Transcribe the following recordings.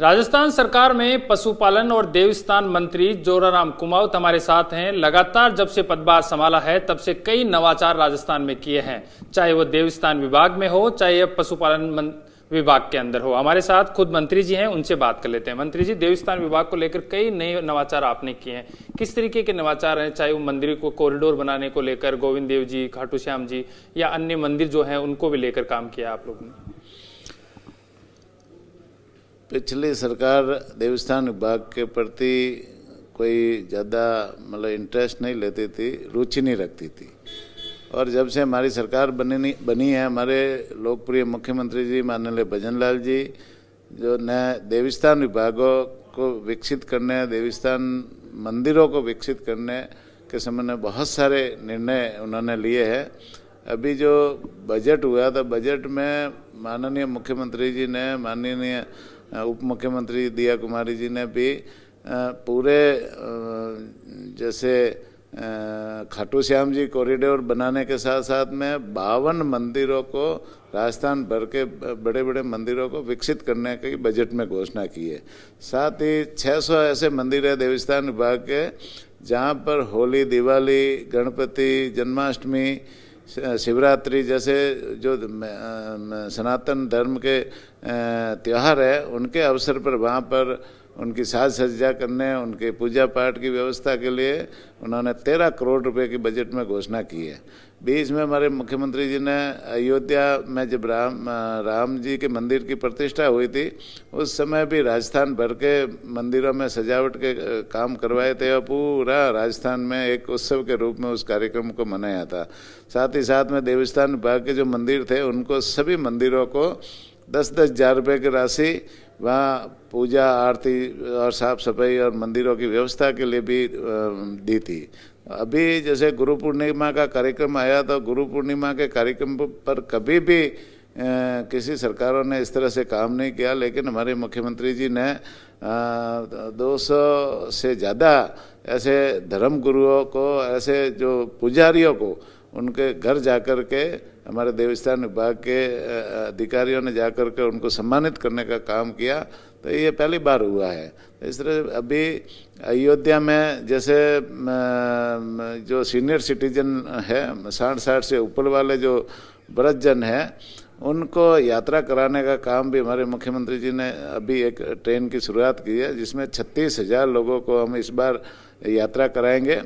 राजस्थान सरकार में पशुपालन और देवस्थान मंत्री जोराराम कुमाऊत हमारे साथ हैं। लगातार जब से पदभार संभाला है तब से कई नवाचार राजस्थान में किए हैं, चाहे वो देवस्थान विभाग में हो चाहे पशुपालन विभाग के अंदर हो। हमारे साथ खुद मंत्री जी हैं, उनसे बात कर लेते हैं। मंत्री जी, देवस्थान विभाग को लेकर कई नए नवाचार आपने किए हैं, किस तरीके के नवाचार हैं? चाहे वो मंदिर को कॉरिडोर बनाने को लेकर, गोविंद देव जी, खाटू श्याम जी या अन्य मंदिर जो हैं उनको भी लेकर काम किया आप लोगों ने। पिछली सरकार देवस्थान विभाग के प्रति कोई ज़्यादा मतलब इंटरेस्ट नहीं लेती थी, रुचि नहीं रखती थी। और जब से हमारी सरकार बनी है, हमारे लोकप्रिय मुख्यमंत्री जी माननीय भजन लाल जी जो नए देवस्थान विभागों को विकसित करने, देवस्थान मंदिरों को विकसित करने के संबंध में बहुत सारे निर्णय उन्होंने लिए हैं। अभी जो बजट हुआ था, बजट में माननीय मुख्यमंत्री जी ने, माननीय उप मुख्यमंत्री दिया कुमारी जी ने भी पूरे जैसे खाटू श्याम जी कॉरिडोर बनाने के साथ साथ में 52 मंदिरों को, राजस्थान भर के बड़े बड़े मंदिरों को विकसित करने की बजट में घोषणा की है। साथ ही 600 ऐसे मंदिर है देवस्थान विभाग के जहाँ पर होली, दिवाली, गणपति, जन्माष्टमी, शिवरात्रि जैसे जो सनातन धर्म के त्यौहार है उनके अवसर पर वहाँ पर उनकी साज सज्जा करने, उनके पूजा पाठ की व्यवस्था के लिए उन्होंने 13 करोड़ रुपए की बजट में घोषणा की है। बीच में हमारे मुख्यमंत्री जी ने अयोध्या में जब राम जी के मंदिर की प्रतिष्ठा हुई थी उस समय भी राजस्थान भर के मंदिरों में सजावट के काम करवाए थे और पूरा राजस्थान में एक उत्सव के रूप में उस कार्यक्रम को मनाया था। साथ ही साथ में देवस्थान विभाग के जो मंदिर थे उनको सभी मंदिरों को 10-10 हज़ार रुपये की राशि वहाँ पूजा, आरती और साफ सफाई और मंदिरों की व्यवस्था के लिए भी दी थी। अभी जैसे गुरु पूर्णिमा का कार्यक्रम आया तो गुरु पूर्णिमा के कार्यक्रम पर कभी भी किसी सरकारों ने इस तरह से काम नहीं किया, लेकिन हमारे मुख्यमंत्री जी ने 200 से ज़्यादा ऐसे धर्म गुरुओं को, ऐसे जो पुजारियों को उनके घर जाकर के हमारे देवस्थान विभाग के अधिकारियों ने जाकर के उनको सम्मानित करने का काम किया। तो ये पहली बार हुआ है। इस तरह अभी अयोध्या में जैसे जो सीनियर सिटीजन है, 60 से ऊपर वाले जो वृद्धजन हैं उनको यात्रा कराने का काम भी हमारे मुख्यमंत्री जी ने अभी एक ट्रेन की शुरुआत की है जिसमें 36,000 लोगों को हम इस बार यात्रा कराएंगे,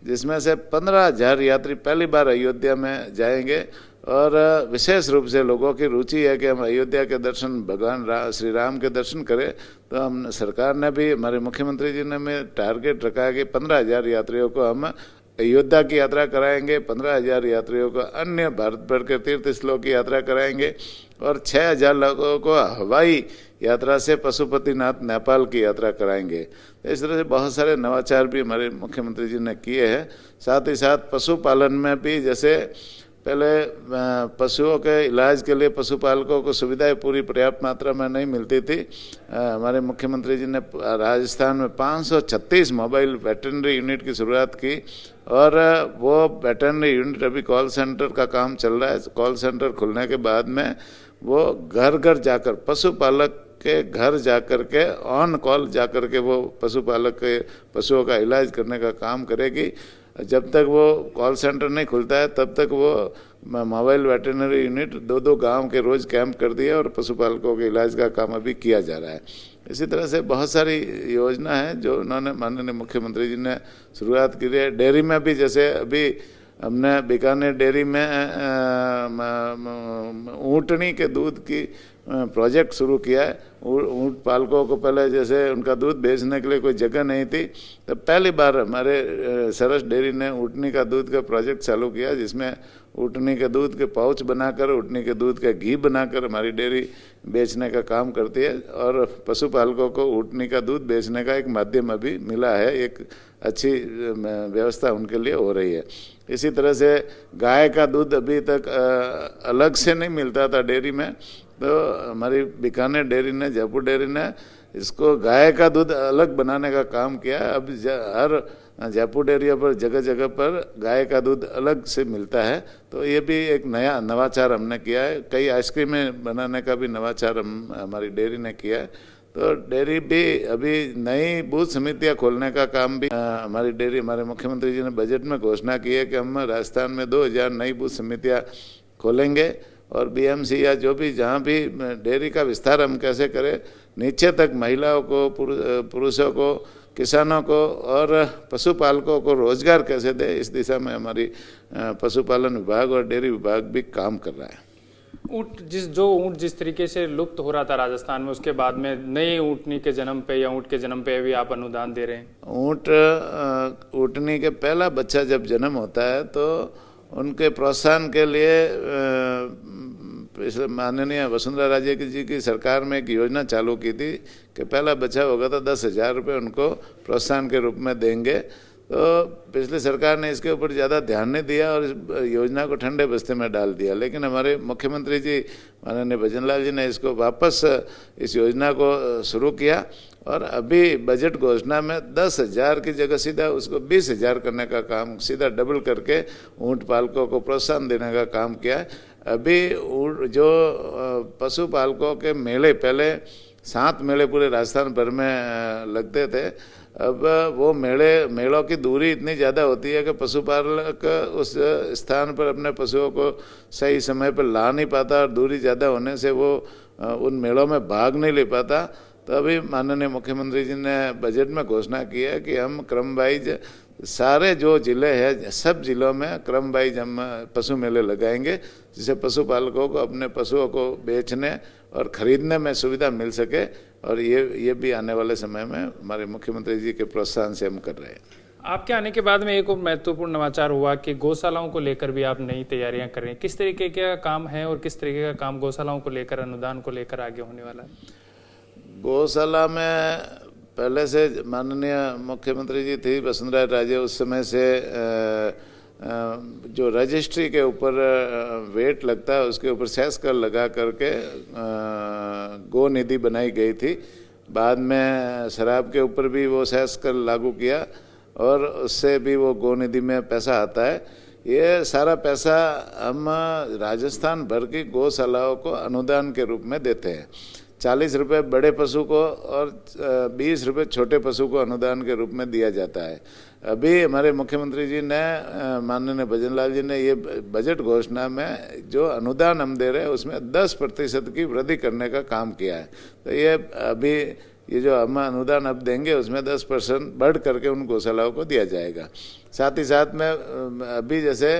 जिसमें से 15,000 यात्री पहली बार अयोध्या में जाएंगे। और विशेष रूप से लोगों की रुचि है कि हम अयोध्या के दर्शन, भगवान श्री राम के दर्शन करें। तो हम सरकार ने भी, हमारे मुख्यमंत्री जी ने में टारगेट रखा है कि 15,000 यात्रियों को हम अयोध्या की यात्रा कराएंगे, 15,000 यात्रियों को अन्य भारत भर के तीर्थ स्थलों की यात्रा कराएंगे और 6,000 लोगों को हवाई यात्रा से पशुपतिनाथ नेपाल की यात्रा कराएंगे। इस तरह से बहुत सारे नवाचार भी हमारे मुख्यमंत्री जी ने किए हैं। साथ ही साथ पशुपालन में भी, जैसे पहले पशुओं के इलाज के लिए पशुपालकों को सुविधाएं पूरी पर्याप्त मात्रा में नहीं मिलती थी। हमारे मुख्यमंत्री जी ने राजस्थान में 536 मोबाइल वेटरनरी यूनिट की शुरुआत की और वो वेटरनरी यूनिट अभी कॉल सेंटर का काम चल रहा है। कॉल सेंटर खुलने के बाद में वो घर घर जाकर, पशुपालक के घर जाकर के, ऑन कॉल जाकर के वो पशुपालक के पशुओं का इलाज करने का काम करेगी। जब तक वो कॉल सेंटर नहीं खुलता है तब तक वो मोबाइल वेटरनरी यूनिट 2-2 गांव के रोज कैंप कर दिए और पशुपालकों के इलाज का काम अभी किया जा रहा है। इसी तरह से बहुत सारी योजना है जो उन्होंने, माननीय मुख्यमंत्री जी ने शुरुआत की है। डेयरी में भी जैसे अभी हमने बीकानेर डेयरी में ऊँटनी के दूध की प्रोजेक्ट शुरू किया है। ऊँट पालकों को पहले जैसे उनका दूध बेचने के लिए कोई जगह नहीं थी, तो पहली बार हमारे सरस डेयरी ने ऊँटनी का दूध का प्रोजेक्ट चालू किया जिसमें ऊँटनी के दूध के पाउच बनाकर, ऊँटनी के दूध का घी बनाकर हमारी डेयरी बेचने का काम करती है और पशुपालकों को ऊँटनी का दूध बेचने का एक माध्यम अभी मिला है, एक अच्छी व्यवस्था उनके लिए हो रही है। इसी तरह से गाय का दूध अभी तक अलग से नहीं मिलता था डेयरी में, तो हमारी बीकानेर डेयरी ने, जयपुर डेयरी ने इसको गाय का दूध अलग बनाने का काम किया। अब हर जयपुर डेयरिया पर जगह जगह पर गाय का दूध अलग से मिलता है, तो ये भी एक नया नवाचार हमने किया है। कई आइसक्रीमें बनाने का भी नवाचार हमारी डेयरी ने किया है। तो डेयरी भी अभी नई बूथ समितियां खोलने का काम भी हमारी डेयरी हमारे मुख्यमंत्री जी ने बजट में घोषणा की है कि हम राजस्थान में 2000 नई बूथ समितियां खोलेंगे और बीएमसी या जो भी जहाँ भी डेयरी का विस्तार हम कैसे करें, नीचे तक महिलाओं को, पुरुषों को, किसानों को और पशुपालकों को रोजगार कैसे दे, इस दिशा में हमारी पशुपालन विभाग और डेयरी विभाग भी काम कर रहा है। ऊँट जिस तरीके से लुप्त हो रहा था राजस्थान में, उसके बाद में नई ऊँटनी के जन्म पे या ऊँट के जन्म पे भी आप अनुदान दे रहे हैं। ऊँटनी के पहला बच्चा जब जन्म होता है तो उनके प्रोत्साहन के लिए माननीय वसुंधरा राजे जी की सरकार में एक योजना चालू की थी कि पहला बच्चा होगा तो 10,000 रुपये उनको प्रोत्साहन के रूप में देंगे। तो पिछली सरकार ने इसके ऊपर ज़्यादा ध्यान नहीं दिया और इस योजना को ठंडे बस्ते में डाल दिया, लेकिन हमारे मुख्यमंत्री जी माननीय भजन लाल जी ने इसको वापस इस योजना को शुरू किया और अभी बजट घोषणा में 10,000 की जगह सीधा उसको 20,000 करने का काम, सीधा डबल करके ऊँट पालकों को प्रोत्साहन देने का काम किया है। अभी जो पशुपालकों के मेले, पहले 7 मेले पूरे राजस्थान भर में लगते थे, अब वो मेलों की दूरी इतनी ज़्यादा होती है कि पशुपालक उस स्थान पर अपने पशुओं को सही समय पर ला नहीं पाता और दूरी ज़्यादा होने से वो उन मेलों में भाग नहीं ले पाता। तो अभी माननीय मुख्यमंत्री जी ने बजट में घोषणा की है कि हम क्रम वाइज सारे जो जिले हैं, सब जिलों में क्रम वाइज हम पशु मेले लगाएंगे, जिससे पशुपालकों को अपने पशुओं को बेचने और खरीदने में सुविधा मिल सके। और ये भी आने वाले समय में हमारे मुख्यमंत्री जी के प्रोत्साहन से हम कर रहे हैं। आपके आने के बाद में एक और महत्वपूर्ण नवाचार हुआ कि गौशालाओं को लेकर भी आप नई तैयारियां कर रहे हैं। किस तरीके का काम है और किस तरीके का काम गौशालाओं को लेकर, अनुदान को लेकर आगे होने वाला है? गौशाला में पहले से माननीय मुख्यमंत्री जी थी वसुंधरा राजे, उस समय से जो रजिस्ट्री के ऊपर वेट लगता है उसके ऊपर सेस कर लगा करके गो निधि बनाई गई थी। बाद में शराब के ऊपर भी वो सेस कर लागू किया और उससे भी वो गो निधि में पैसा आता है। ये सारा पैसा हम राजस्थान भर की गौशालाओं को अनुदान के रूप में देते हैं। 40 रुपये बड़े पशु को और 20 रुपये छोटे पशु को अनुदान के रूप में दिया जाता है। अभी हमारे मुख्यमंत्री जी ने, माननीय भजन लाल जी ने ये बजट घोषणा में जो अनुदान हम दे रहे हैं उसमें 10% की वृद्धि करने का काम किया है। तो ये अभी ये जो हम अनुदान अब देंगे उसमें 10% बढ़ करके उन गौशालाओं को दिया जाएगा। साथ ही साथ में अभी जैसे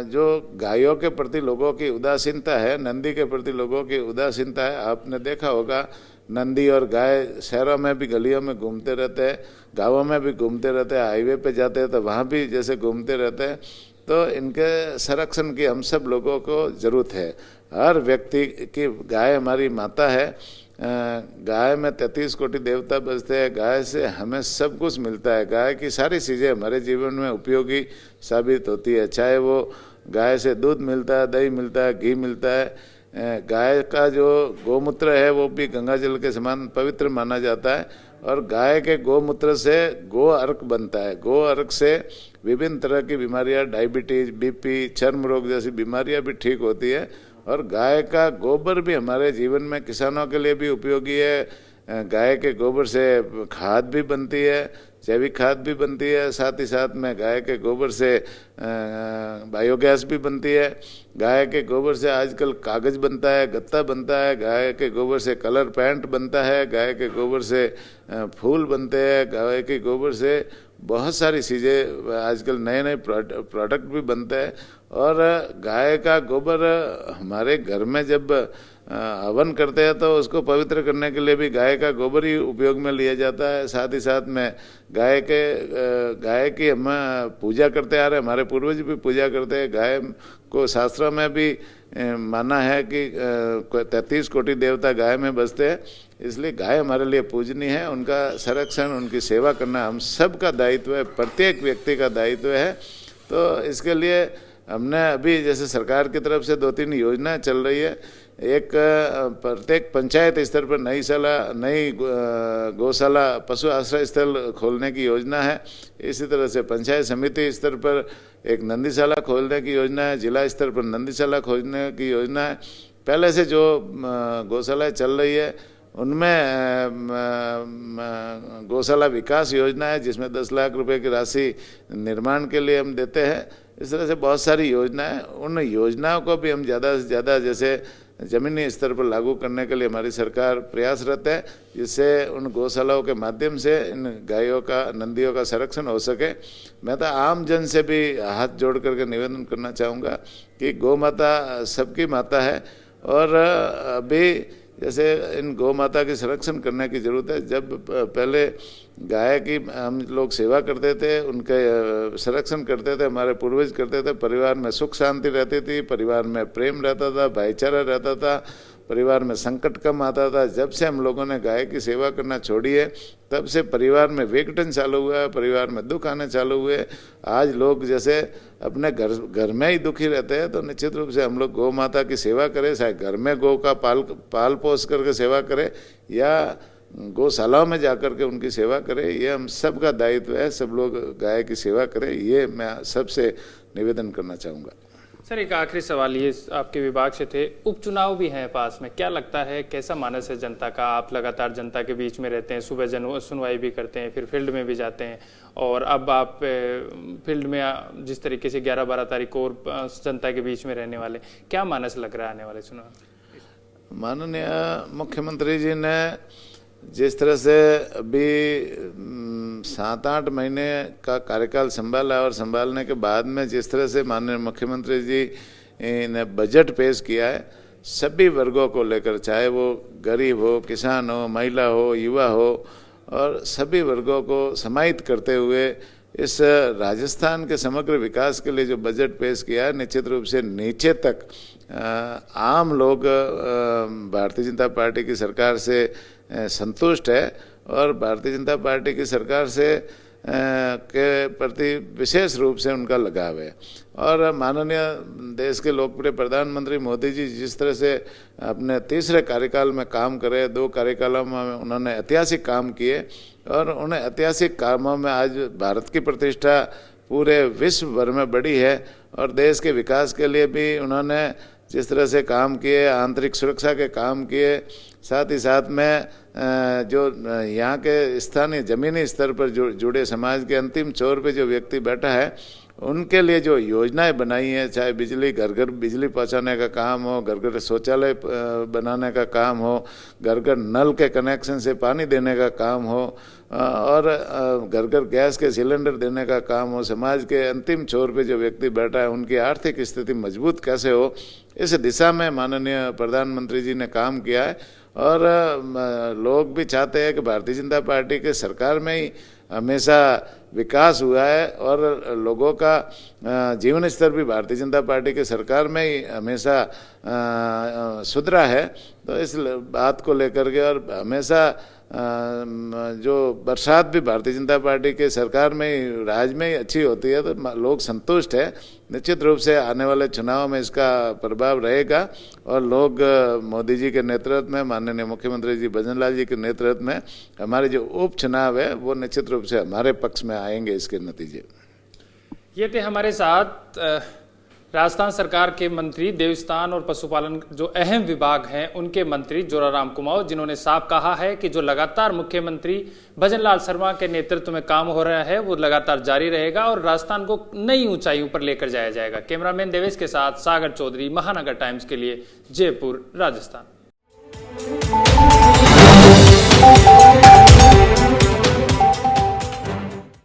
जो गायों के प्रति लोगों की उदासीनता है, नंदी के प्रति लोगों की उदासीनता है, आपने देखा होगा नंदी और गाय शहरों में भी गलियों में घूमते रहते हैं, गांवों में भी घूमते रहते हैं, हाईवे पे जाते हैं तो वहाँ भी जैसे घूमते रहते हैं। तो इनके संरक्षण की हम सब लोगों को ज़रूरत है। हर व्यक्ति की गाय हमारी माता है। गाय में 33 कोटि देवता बसते हैं। गाय से हमें सब कुछ मिलता है। गाय की सारी चीज़ें हमारे जीवन में उपयोगी साबित होती है। चाहे वो गाय से दूध मिलता है, दही मिलता है, घी मिलता है। गाय का जो गोमूत्र है वो भी गंगा जल के समान पवित्र माना जाता है और गाय के गोमूत्र से गो अर्क बनता है। गो अर्क से विभिन्न तरह की बीमारियां, डायबिटीज, बीपी, चर्म रोग जैसी बीमारियां भी ठीक होती है। और गाय का गोबर भी हमारे जीवन में किसानों के लिए भी उपयोगी है। गाय के गोबर से खाद भी बनती है, जैविक खाद भी बनती है। साथ ही साथ में गाय के गोबर से बायोगैस भी बनती है। गाय के गोबर से आजकल कागज बनता है, गत्ता बनता है। गाय के गोबर से कलर पेंट बनता है। गाय के गोबर से फूल बनते हैं। गाय के गोबर से बहुत सारी चीज़ें, आजकल नए नए प्रोडक्ट भी बनते हैं। और गाय का गोबर हमारे घर में जब हवन करते हैं तो उसको पवित्र करने के लिए भी गाय का गोबर ही उपयोग में लिया जाता है। साथ ही साथ में गाय की हम पूजा करते आ रहे हैं, हमारे पूर्वज भी पूजा करते हैं। गाय को शास्त्रों में भी माना है कि 33 कोटि देवता गाय में बसते हैं, इसलिए गाय हमारे लिए पूजनीय है। उनका संरक्षण, उनकी सेवा करना हम सब का दायित्व है, प्रत्येक व्यक्ति का दायित्व है। तो इसके लिए हमने अभी जैसे सरकार की तरफ से 2-3 योजनाएं चल रही है। एक प्रत्येक पंचायत स्तर पर नई गौशाला, पशु आश्रय स्थल खोलने की योजना है। इसी तरह से पंचायत समिति स्तर पर एक नंदीशाला खोलने की योजना है। जिला स्तर पर नंदीशाला खोलने की योजना है। पहले से जो गौशालाएं चल रही है उनमें गौशाला विकास योजना है जिसमें 10 लाख रुपए की राशि निर्माण के लिए हम देते हैं। इस तरह से बहुत सारी योजनाएं, उन योजनाओं को भी हम ज़्यादा से ज़्यादा जैसे ज़मीनी स्तर पर लागू करने के लिए हमारी सरकार प्रयासरत है, जिससे उन गौशालाओं के माध्यम से इन गायों का, नंदियों का संरक्षण हो सके। मैं तो आम जन से भी हाथ जोड़ करके निवेदन करना चाहूँगा कि गौ माता सबकी माता है और अभी जैसे इन गौ माता की संरक्षण करने की ज़रूरत है। जब पहले गाय की हम लोग सेवा करते थे, उनके संरक्षण करते थे, हमारे पूर्वज करते थे, परिवार में सुख शांति रहती थी, परिवार में प्रेम रहता था, भाईचारा रहता था, परिवार में संकट कम आता था। जब से हम लोगों ने गाय की सेवा करना छोड़ी है, तब से परिवार में विघटन चालू हुआ है, परिवार में दुख आने चालू हुए। आज लोग जैसे अपने घर में ही दुखी रहते हैं, तो निश्चित रूप से हम लोग गौ माता की सेवा करें, चाहे घर में गौ का पाल पोस करके सेवा करें या गौशालाओं में जाकर के उनकी सेवा करें। ये हम सब का दायित्व है, सब लोग गाय की सेवा करें, ये मैं सबसे निवेदन करना चाहूँगा। सर, एक आखिरी सवाल, ये आपके विभाग से थे, उपचुनाव भी हैं पास में, क्या लगता है कैसा मानस है जनता का? आप लगातार जनता के बीच में रहते हैं, सुबह सुनवाई भी करते हैं, फिर फील्ड में भी जाते हैं, और अब आप फील्ड में जिस तरीके से 11-12 तारीख को और जनता के बीच में रहने वाले, क्या मानस लग रहा है आने वाले चुनाव? माननीय मुख्यमंत्री जी ने जिस तरह से अभी 7-8 महीने का कार्यकाल संभाला और संभालने के बाद में जिस तरह से माननीय मुख्यमंत्री जी ने बजट पेश किया है, सभी वर्गों को लेकर, चाहे वो गरीब हो, किसान हो, महिला हो, युवा हो, और सभी वर्गों को समाहित करते हुए इस राजस्थान के समग्र विकास के लिए जो बजट पेश किया है, निश्चित रूप से नीचे तक आम लोग भारतीय जनता पार्टी की सरकार से संतुष्ट है और भारतीय जनता पार्टी की सरकार से के प्रति विशेष रूप से उनका लगाव है। और माननीय देश के लोकप्रिय प्रधानमंत्री मोदी जी जिस तरह से अपने तीसरे कार्यकाल में काम करे, 2 कार्यकालों में उन्होंने ऐतिहासिक काम किए और उन ऐतिहासिक कामों में आज भारत की प्रतिष्ठा पूरे विश्व भर में बढ़ी है और देश के विकास के लिए भी उन्होंने जिस तरह से काम किए, आंतरिक सुरक्षा के काम किए, साथ ही साथ में जो यहाँ के स्थानीय ज़मीनी स्तर पर जुड़े समाज के अंतिम छोर पे जो व्यक्ति बैठा है, उनके लिए जो योजनाएं बनाई हैं, चाहे बिजली, घर घर बिजली पहुंचाने का काम हो, घर घर शौचालय बनाने का काम हो, घर घर नल के कनेक्शन से पानी देने का काम हो और घर घर गैस के सिलेंडर देने का काम हो, समाज के अंतिम छोर पे जो व्यक्ति बैठा है उनकी आर्थिक स्थिति मजबूत कैसे हो, इस दिशा में माननीय प्रधानमंत्री जी ने काम किया है। और लोग भी चाहते हैं कि भारतीय जनता पार्टी के सरकार में ही हमेशा विकास हुआ है और लोगों का जीवन स्तर भी भारतीय जनता पार्टी के सरकार में ही हमेशा सुधरा है। तो इस बात को लेकर के और हमेशा जो बरसात भी भारतीय जनता पार्टी के सरकार में ही, राज में ही अच्छी होती है, तो लोग संतुष्ट है। निश्चित रूप से आने वाले चुनाव में इसका प्रभाव रहेगा और लोग मोदी जी के नेतृत्व में, माननीय मुख्यमंत्री जी भजनलाल जी के नेतृत्व में हमारे जो उपचुनाव है वो निश्चित रूप से हमारे पक्ष में आएंगे इसके नतीजे। ये थे हमारे साथ राजस्थान सरकार के मंत्री, देवस्थान और पशुपालन जो अहम विभाग हैं उनके मंत्री जोराराम कुमाऊं, जिन्होंने साफ कहा है कि जो लगातार मुख्यमंत्री भजनलाल शर्मा के नेतृत्व में काम हो रहा है वो लगातार जारी रहेगा और राजस्थान को नई ऊंचाइयों पर लेकर जाया जाएगा। कैमरामैन देवेश के साथ सागर चौधरी, महानगर टाइम्स के लिए, जयपुर, राजस्थान।